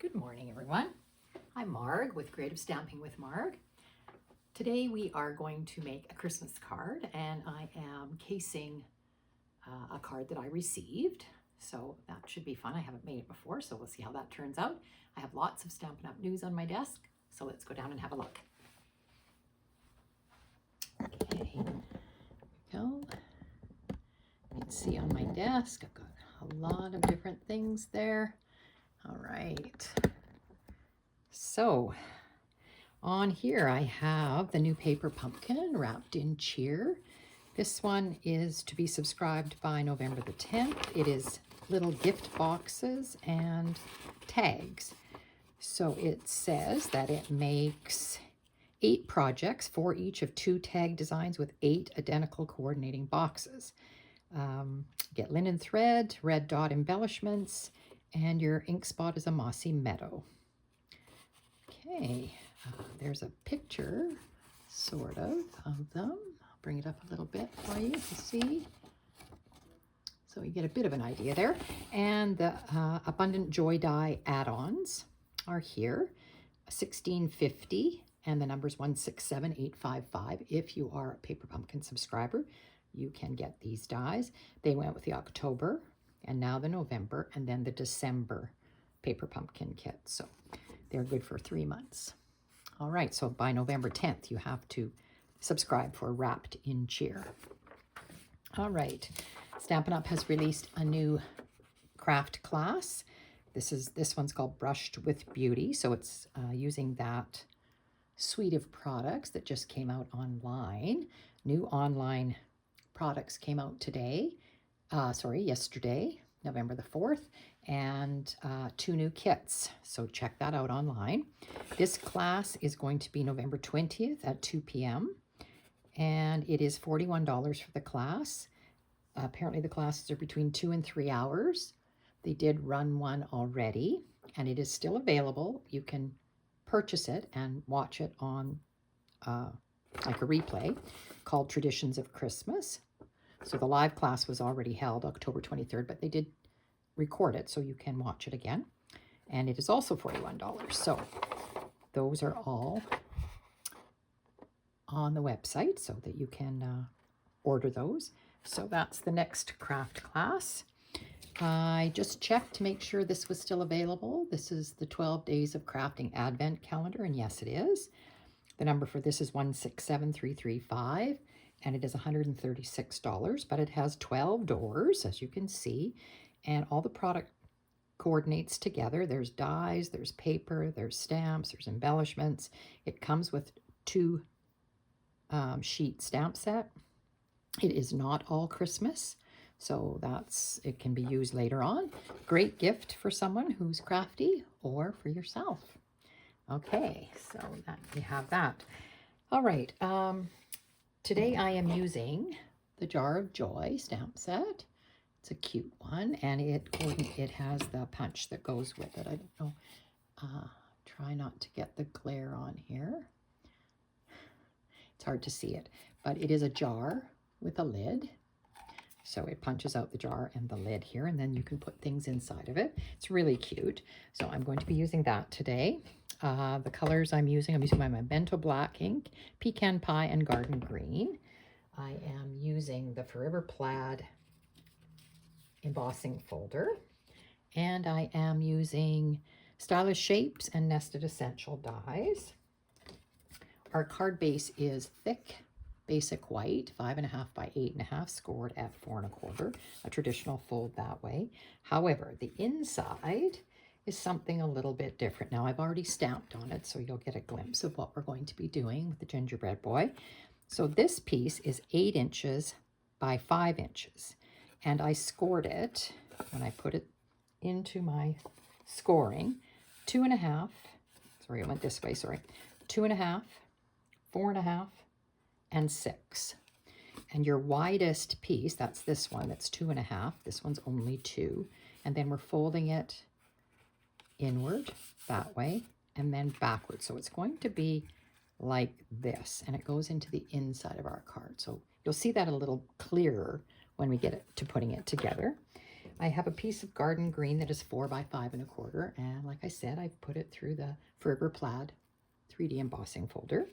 Good morning, everyone. I'm Marg with Creative Stamping with Marg. Today we are going to make a Christmas card, and I am casing a card that I received. So that should be fun. I haven't made it before, so we'll see how that turns out. I have lots of Stampin' Up! News on my desk, so let's go down and have a look. Okay, here we go. You can see on my desk, I've got a lot of different things there. All right. So on here I have the new paper pumpkin wrapped in cheer. This one is to be subscribed by November the 10th. It is little gift boxes and tags. So it says that it makes 8 projects, 4 each of 2 tag designs with 8 identical coordinating boxes. Get linen thread, red dot embellishments, and your ink spot is a mossy meadow. Okay, there's a picture, sort of them. I'll bring it up a little bit for you to see. So you get a bit of an idea there. And the Abundant Joy Die add-ons are here, $16.50, and the number's 167855. If you are a Paper Pumpkin subscriber, you can get these dies. They went with the October, and now the November, and then the December Paper Pumpkin kit. So they're good for 3 months. All right, so by November 10th, you have to subscribe for Wrapped in Cheer. All right, Stampin' Up! Has released a new craft class. This one's called Brushed with Beauty, so it's using that suite of products that just came out online. New online products came out yesterday, November the 4th, and 2 new kits. So check that out online. This class is going to be November 20th at 2 p.m. and it is $41 for the class. Apparently the classes are between 2 and 3 hours. They did run one already, and it is still available. You can purchase it and watch it on like a replay called Traditions of Christmas. So the live class was already held October 23rd, but they did record it so you can watch it again. And it is also $41. So those are all on the website so that you can order those. So that's the next craft class. I just checked to make sure this was still available. This is the 12 Days of Crafting Advent Calendar, and yes, it is. The number for this is 167335. And it is $136, but it has 12 doors, as you can see, and all the product coordinates together. There's dies, there's paper, there's stamps, there's embellishments. It comes with 2 sheet stamp set. It is not all Christmas, so it can be used later on. Great gift for someone who's crafty or for yourself. Okay, so you have that. All right. Today I am using the Jar of Joy stamp set. It's a cute one, and it has the punch that goes with it. I don't know. Try not to get the glare on here. It's hard to see it, but it is a jar with a lid. So it punches out the jar and the lid here, and then you can put things inside of it. It's really cute. So I'm going to be using that today. The colors I'm using my Memento Black ink, Pecan Pie, and Garden Green. I am using the Forever Plaid embossing folder, and I am using Stylish Shapes and Nested Essential dies. Our card base is thick, basic white, 5.5 by 8.5, scored at 4 1/4, a traditional fold that way. However, the inside is something a little bit different. Now, I've already stamped on it, so you'll get a glimpse of what we're going to be doing with the gingerbread boy. So this piece is 8 inches by 5 inches, and I scored it when I put it into my scoring, 2.5, sorry, it went this way, sorry, 2.5, 4.5, and 6. And your widest piece, that's this one, that's 2.5. This one's only 2. And then we're folding it inward that way and then backwards. So it's going to be like this, and it goes into the inside of our card. So you'll see that a little clearer when we get it to putting it together. I have a piece of garden green that is 4 by 5 1/4, and like I said, I've put it through the Forever Plaid 3D embossing folder.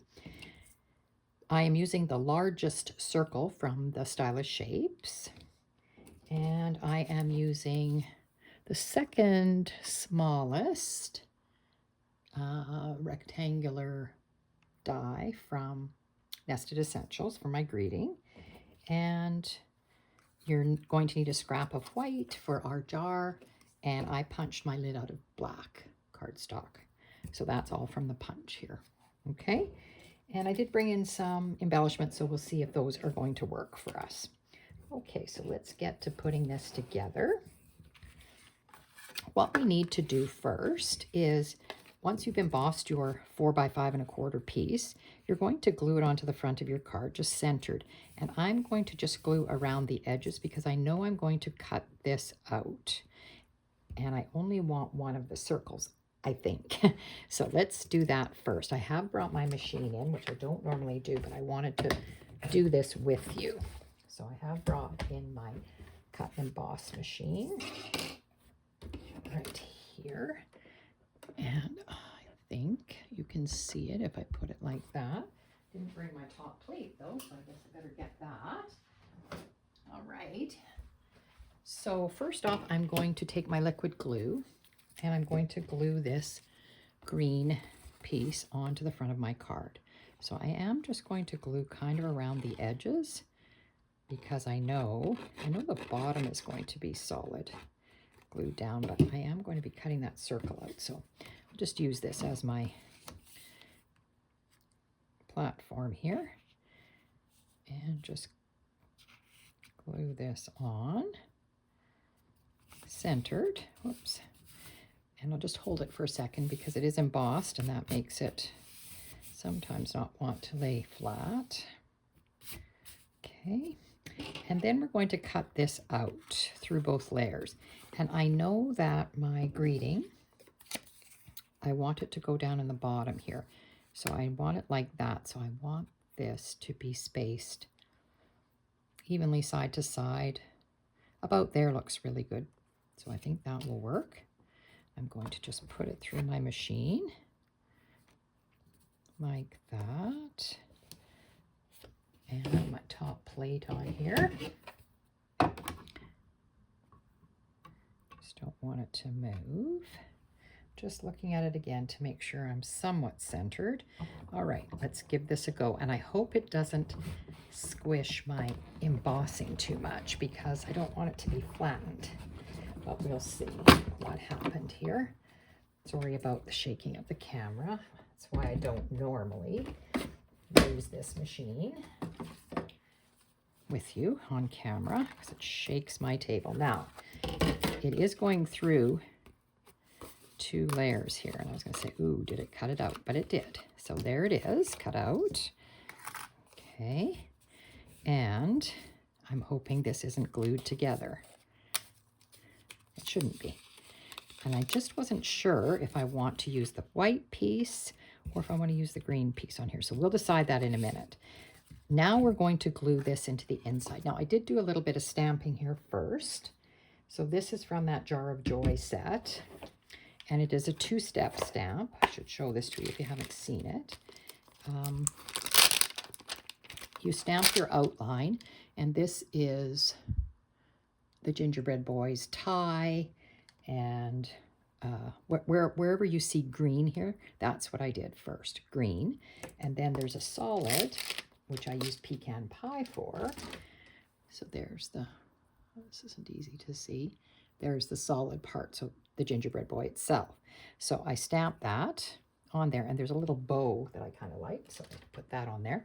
I am using the largest circle from the Stylish Shapes, and I am using the second smallest rectangular die from Nested Essentials for my greeting. And you're going to need a scrap of white for our jar, and I punched my lid out of black cardstock. So that's all from the punch here. Okay, and I did bring in some embellishments, so we'll see if those are going to work for us. Okay, so let's get to putting this together. What we need to do first is, once you've embossed your 4 by 5 1/4 piece, you're going to glue it onto the front of your card, just centered. And I'm going to just glue around the edges because I know I'm going to cut this out. And I only want one of the circles, I think. So let's do that first. I have brought my machine in, which I don't normally do, but I wanted to do this with you. So I have brought in my cut and emboss machine right here. And I think you can see it if I put it like that. Didn't bring my top plate though, so I guess I better get that. All right. So first off, I'm going to take my liquid glue and I'm going to glue this green piece onto the front of my card. So I am just going to glue kind of around the edges because I know the bottom is going to be solid glued down, but I am going to be cutting that circle out. So I'll just use this as my platform here and just glue this on, centered. Whoops. And I'll just hold it for a second because it is embossed and that makes it sometimes not want to lay flat. Okay. And then we're going to cut this out through both layers. And I know that my greeting, I want it to go down in the bottom here. So I want it like that. So I want this to be spaced evenly side to side. About there looks really good. So I think that will work. I'm going to just put it through my machine like that. And my top plate on here. Just don't want it to move. Just looking at it again to make sure I'm somewhat centered. All right, let's give this a go. And I hope it doesn't squish my embossing too much because I don't want it to be flattened. But we'll see what happened here. Sorry about the shaking of the camera. That's why I don't normally use this machine with you on camera because it shakes my table. Now, it is going through 2 layers here. And I was going to say, ooh, did it cut it out? But it did. So there it is, cut out. Okay. And I'm hoping this isn't glued together. It shouldn't be. And I just wasn't sure if I want to use the white piece or if I want to use the green piece on here. So we'll decide that in a minute. Now we're going to glue this into the inside. Now I did do a little bit of stamping here first. So this is from that Jar of Joy set. And it is a 2-step stamp. I should show this to you if you haven't seen it. You stamp your outline, and this is the Gingerbread Boy's tie, and wherever you see green here, that's what I did first, green. And then there's a solid, which I used pecan pie for. So there's the, this isn't easy to see. There's the solid part, so the Gingerbread Boy itself. So I stamped that on there, and there's a little bow that I kind of like, so I put that on there.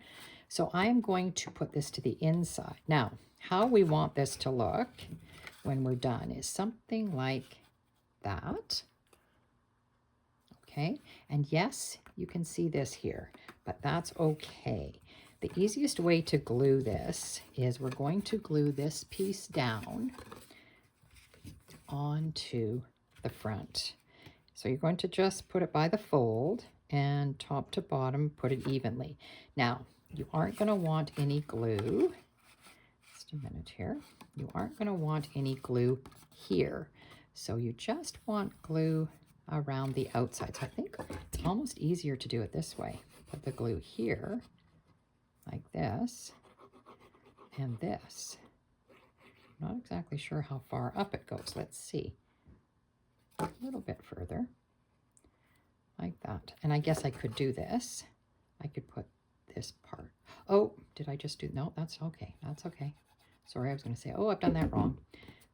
So I am going to put this to the inside. Now, how we want this to look when we're done is something like that. Okay, and yes, you can see this here, but that's okay. The easiest way to glue this is we're going to glue this piece down onto the front. So you're going to just put it by the fold and top to bottom, put it evenly. Now, you aren't going to want any glue. Just a minute here. you aren't going to want any glue here. So you just want glue around the outside. So I think it's almost easier to do it this way. Put the glue here, like this, and this. I'm not exactly sure how far up it goes. Let's see. A little bit further, like that. And I guess I could do this. I could put this part. Oh, did I just do, no, that's okay. That's okay. Sorry, I was going to say, oh, I've done that wrong.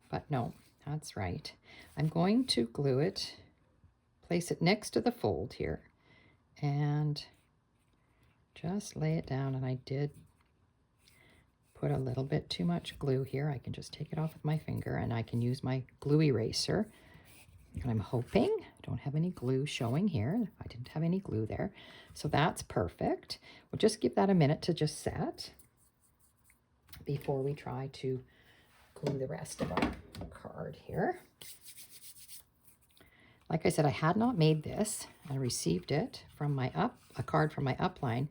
But no, that's right. I'm going to glue it, place it next to the fold here, and just lay it down. And I did put a little bit too much glue here. I can just take it off with my finger, and I can use my glue eraser. And I'm hoping, I don't have any glue showing here. I didn't have any glue there. So that's perfect. We'll just give that a minute to just set before we try to glue the rest of our card here. Like I said, I had not made this. I received it from a card from my upline,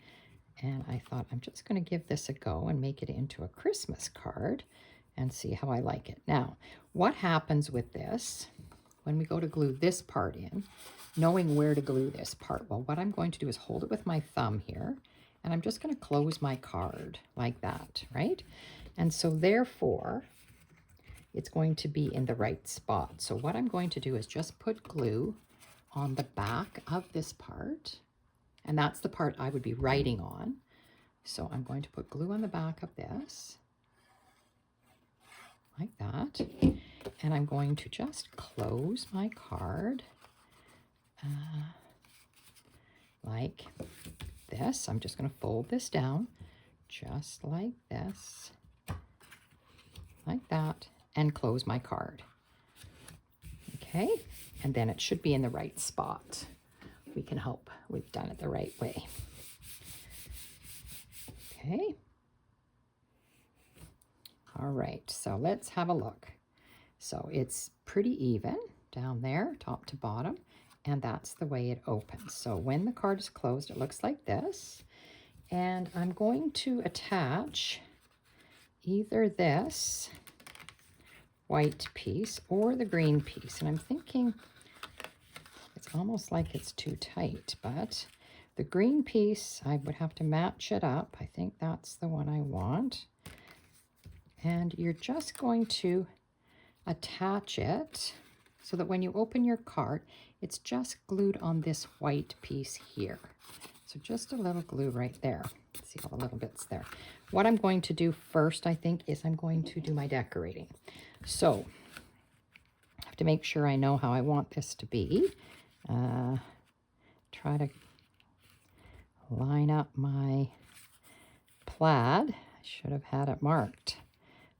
and I thought I'm just going to give this a go and make it into a Christmas card and see how I like it. Now, what happens with this when we go to glue this part in, knowing where to glue this part? Well, what I'm going to do is hold it with my thumb here, and I'm just going to close my card like that, right? And so therefore, it's going to be in the right spot. So what I'm going to do is just put glue on the back of this part, and that's the part I would be writing on. So I'm going to put glue on the back of this, like that. And I'm going to just close my card like this. I'm just going to fold this down just like this, like that, and close my card. Okay, and then it should be in the right spot. We can hope we've done it the right way. Okay. All right, so let's have a look. So it's pretty even down there, top to bottom, and that's the way it opens. So when the card is closed, it looks like this. And I'm going to attach either this white piece or the green piece. And I'm thinking it's almost like it's too tight, but the green piece, I would have to match it up. I think that's the one I want. And you're just going to attach it so that when you open your card, it's just glued on this white piece here. So just a little glue right there. See all the little bits there. What I'm going to do first, I think, is I'm going to do my decorating. So I have to make sure I know how I want this to be. Try to line up my plaid. I should have had it marked.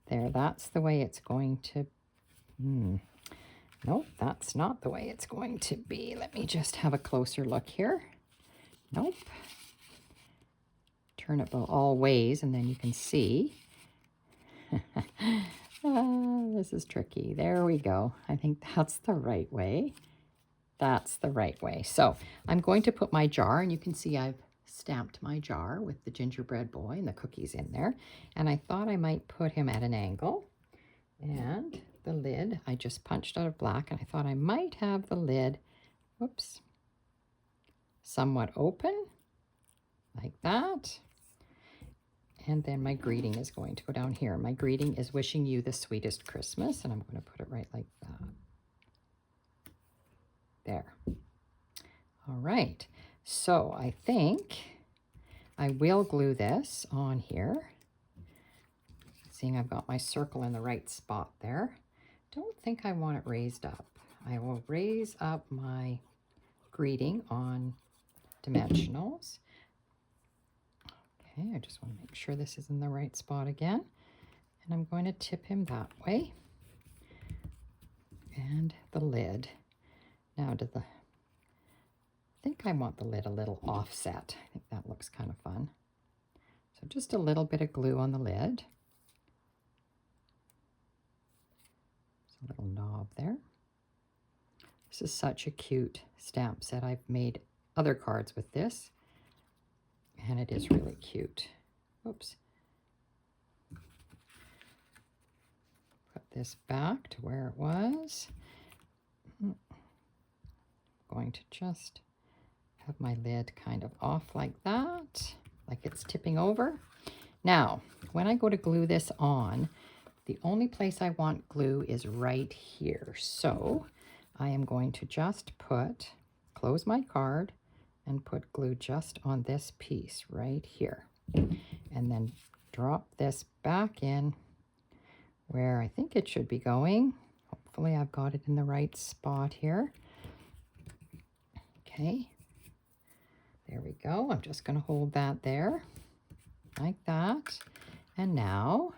There, that's the way it's going to. Nope, that's not the way it's going to be. Let me just have a closer look here. Nope. Turn it all ways and then you can see. This is tricky. There we go. I think that's the right way. That's the right way. So I'm going to put my jar, and you can see I've stamped my jar with the gingerbread boy and the cookies in there. And I thought I might put him at an angle. And the lid, I just punched out of black, and I thought I might have the lid, whoops, somewhat open, like that. And then my greeting is going to go down here. My greeting is wishing you the sweetest Christmas, and I'm going to put it right like that. There. All right. So I think I will glue this on here. Seeing I've got my circle in the right spot there. Don't think I want it raised up. I will raise up my greeting on dimensionals. Okay, I just want to make sure this is in the right spot again. And I'm going to tip him that way. And the lid. Now I think I want the lid a little offset. I think that looks kind of fun. So just a little bit of glue on the lid. There's a little knob there. This is such a cute stamp set. I've made other cards with this, and it is really cute. Oops. this back to where it was. Going to just have my lid kind of off like that, like it's tipping over. Now, when I go to glue this on, the only place I want glue is right here. So I am going to just close my card and put glue just on this piece right here. And then drop this back in where I think it should be going. Hopefully I've got it in the right spot here. Okay, there we go. I'm just going to hold that there like that. And now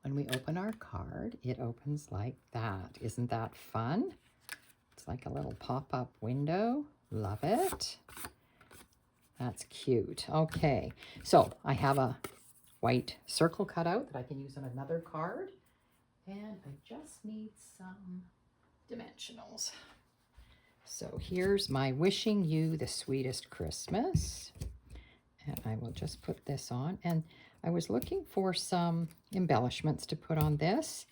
when we open our card, it opens like that. Isn't that fun? It's like a little pop-up window. Love it. That's cute. Okay, so I have a white circle cut out that I can use on another card. And I just need some dimensionals. So here's my wishing you the sweetest Christmas. And I will just put this on. And I was looking for some embellishments to put on this.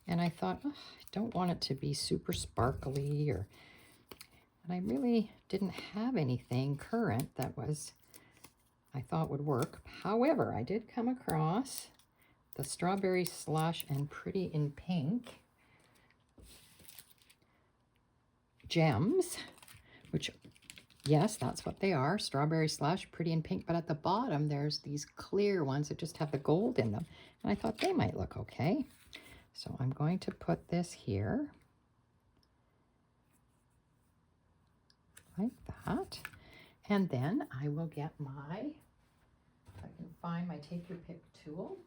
And I thought, oh, I don't want it to be super sparkly and I really didn't have anything current that I thought would work. However, I did come across the Strawberry Slush and Pretty in Pink gems, which, yes, that's what they are. Strawberry Slush, Pretty in Pink. But at the bottom, there's these clear ones that just have the gold in them. And I thought they might look okay. So I'm going to put this here like that. And then I will get if I can find my Take Your Pick tool.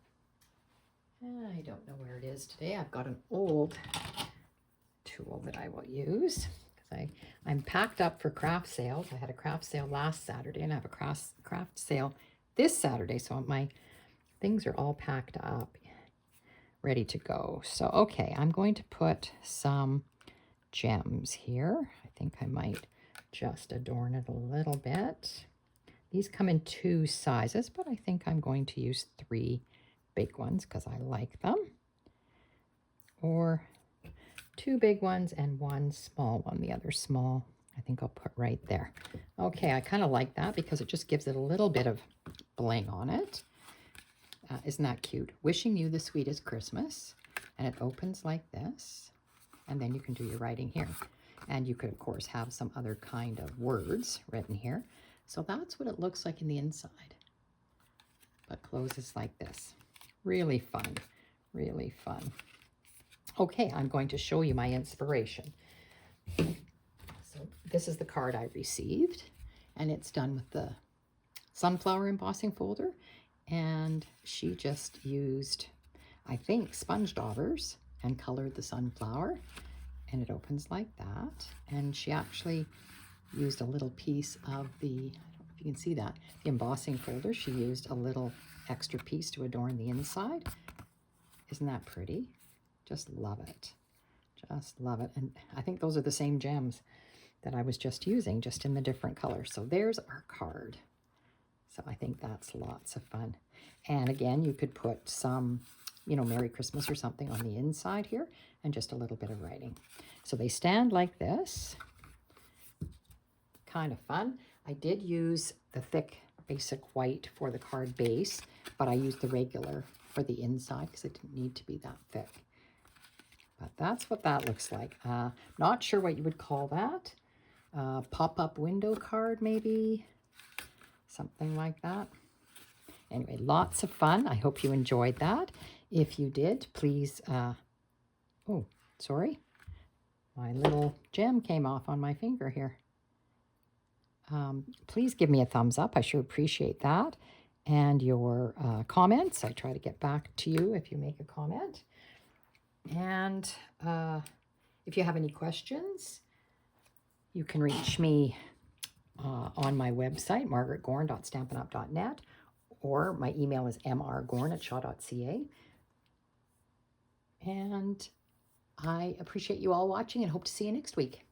I don't know where it is today. I've got an old tool that I will use because I'm packed up for craft sales. I had a craft sale last Saturday and I have a craft sale this Saturday. So my things are all packed up, ready to go. So, okay, I'm going to put some gems here. I think I might just adorn it a little bit. These come in 2 sizes, but I think I'm going to use 3 big ones because I like them. Or 2 big ones and 1 small one. The other small, I think I'll put right there. Okay, I kind of like that because it just gives it a little bit of bling on it. Isn't that cute? Wishing you the sweetest Christmas. And it opens like this. And then you can do your writing here. And you could, of course, have some other kind of words written here. So that's what it looks like in the inside. But closes like this. Really fun. Really fun. Okay, I'm going to show you my inspiration. So this is the card I received. And it's done with the sunflower embossing folder. And she just used, I think, sponge daubers and colored the sunflower. And it opens like that. And she actually used a little piece of the, I don't know if you can see that, the embossing folder. She used a little extra piece to adorn the inside. Isn't that pretty? Just love it. Just love it. And I think those are the same gems that I was just using, just in the different colors. So there's our card. So I think that's lots of fun. And again, you could put some, Merry Christmas or something on the inside here and just a little bit of writing. So they stand like this. Kind of fun. I did use the thick basic white for the card base, but I used the regular for the inside because it didn't need to be that thick. But that's what that looks like. Not sure what you would call that. Pop-up window card, maybe. Something like that. Anyway, lots of fun. I hope you enjoyed that. If you did, please... oh, sorry. My little gem came off on my finger here. Please give me a thumbs up. I sure appreciate that. And your comments. I try to get back to you if you make a comment. And if you have any questions, you can reach me on my website, margaretgorn.stampinup.net, or my email is mrgorn@shaw.ca. And I appreciate you all watching and hope to see you next week.